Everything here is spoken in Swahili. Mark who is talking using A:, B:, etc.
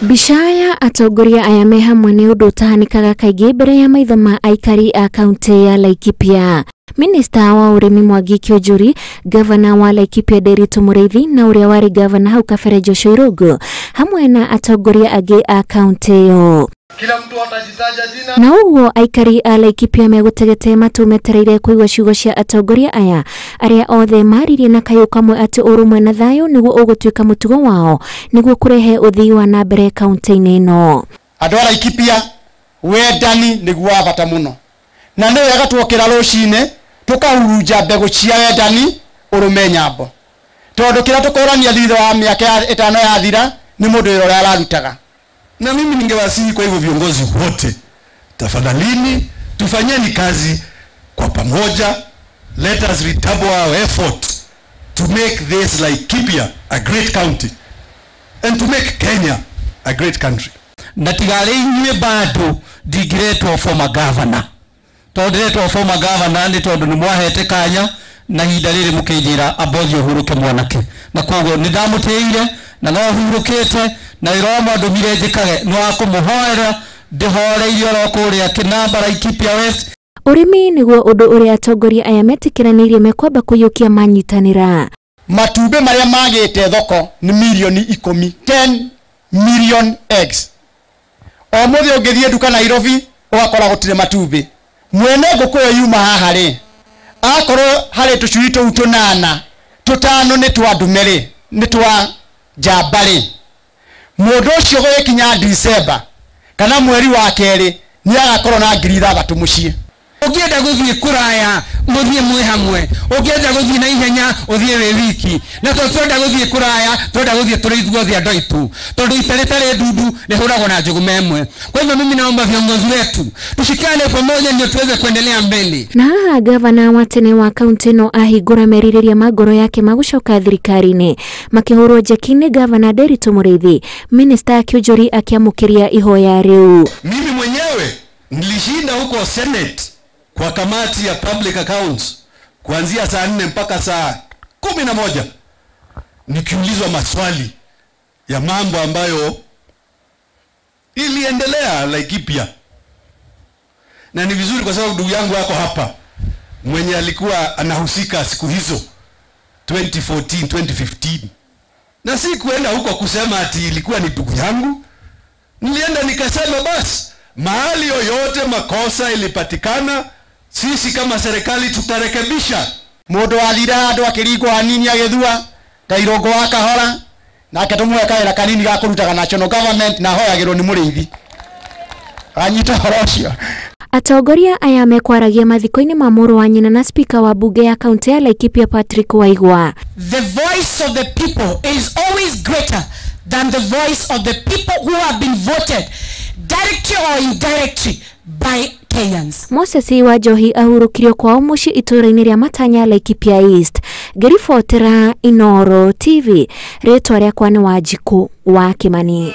A: Bishaya Atongoria aya me hamwe ni undu utahanikaga kaingi mbere ya maitho ma aikari a county ya Laikipia. Minister wa urimi Mwangi Kionjuri, Governor wa Laikipia Nderitu Mureithi na uria wari Governor hau kabere Joshua Irungu hamwe na atongoria angi a county yo.
B: Kila mtu atajitaja jina.
A: Na uguo aikari a Laikipia megutegete matu metereire kuigwa ciugo cia atongoria aya aria othe maririe na kayu kamwe ati urumwe na thayu niguo ugutuika mutugo wao niguo kurehe uthii wa na mbere county-ini ino.
B: Andu a Laikipia wendani niguo wa bata muno. Na ndio yagatwokera rucine tukahurunja mbegu cia wendani urume nyambo. Tondu kira tukorania thitha wa miaka 5 yathira ni mundu uria ararutaga.
C: Na mimi ningewasihi kwa hivyo viongozi wote, tafadhalini tufanyeni kazi kwa pamoja. Let us redouble our effort to make this Laikipia a great county and to make Kenya a great country.
D: Na tigare inywe bado digiretwo former governor. Tondiretwo former governor ndi tondu ni mwahete kanya na hinda riri mukijira abothi uhuruke mwanake. Na koguo ni ndamuteire na no hurukite na iroma ndomire njikage no akumuhoera ndihoreirio ro kuria Kinamba Laikipia West.
A: Urimi niguo undu uria atongoria aya metikiraniirie mekwamba kuyukia manyitanira.
B: Matumbe maria magite thoko ni milioni 10 million eggs. O muthi ungithie duka Nairobi ugakora gutire matumbe. Mwene ngukuyo yuma haha ri akorwo hari tucui tu tunana tutano ni twa ndumeri ni twa jambari. Mundu ucio gwikinya December kana mweri wa keri ni agakorwo na 6,000 mucii.
D: Ugienda guthie kuraya muthie mwe hamwe, ugienda guthie na ihenya uthie we wiki, na twenda guthie kuraya twenda guthie turiithugothe andu aitu tondu iteretare ndudu ni huragwo na njugu memwe. Kwa hivyo mimi naomba viongozi wetu tushikane pamoja ndio tuweze kuendelea mbele.
A: Na haha Governor wa tene wa county no ahingura meririria magoro yake magucoka thirikari-ini makihurwo jekini Governor Nderitu Mureithi, Minister Kionjuri akiamukiria ihoya riu.
C: Mimi mwenyewe nilishinda huko Senate kwa kamati ya public accounts kuanzia saa 4 mpaka saa 11 nikiulizwa maswali ya mambo ambayo iliendelea Laikipia. Na ni vizuri kwa sababu ndugu yangu yako hapa mwenye alikuwa anahusika siku hizo 2014 2015, na si kuenda huko kusema ati ilikuwa ni ndugu yangu. Nilienda nikasema basi mahali yoyote makosa ilipatikana sisi kama serikali tutarekebisha.
B: Mundu athira andu akirigwo hanini agethua Kairongo wa Kahora na akatumweka kanini ga kurutaga national government na hoyagirwo ni Mureithi anyita horocio.
A: Atongoria aya mekwaragia mathiko-ini ma muru wa nyina na speaker wa bunge ya county ya Laikipia Patrick Waigwa.
E: The voice of the people is always greater than the voice of the people who have been voted directly or indirectly by Kenyans.
A: Moses wa Johi ahurukirio kwa muci itura-ini ria Matanya Laikipia East. Ngiribotera Inooro TV. Ritwa riakwa ni Wanjiku wa Kimani.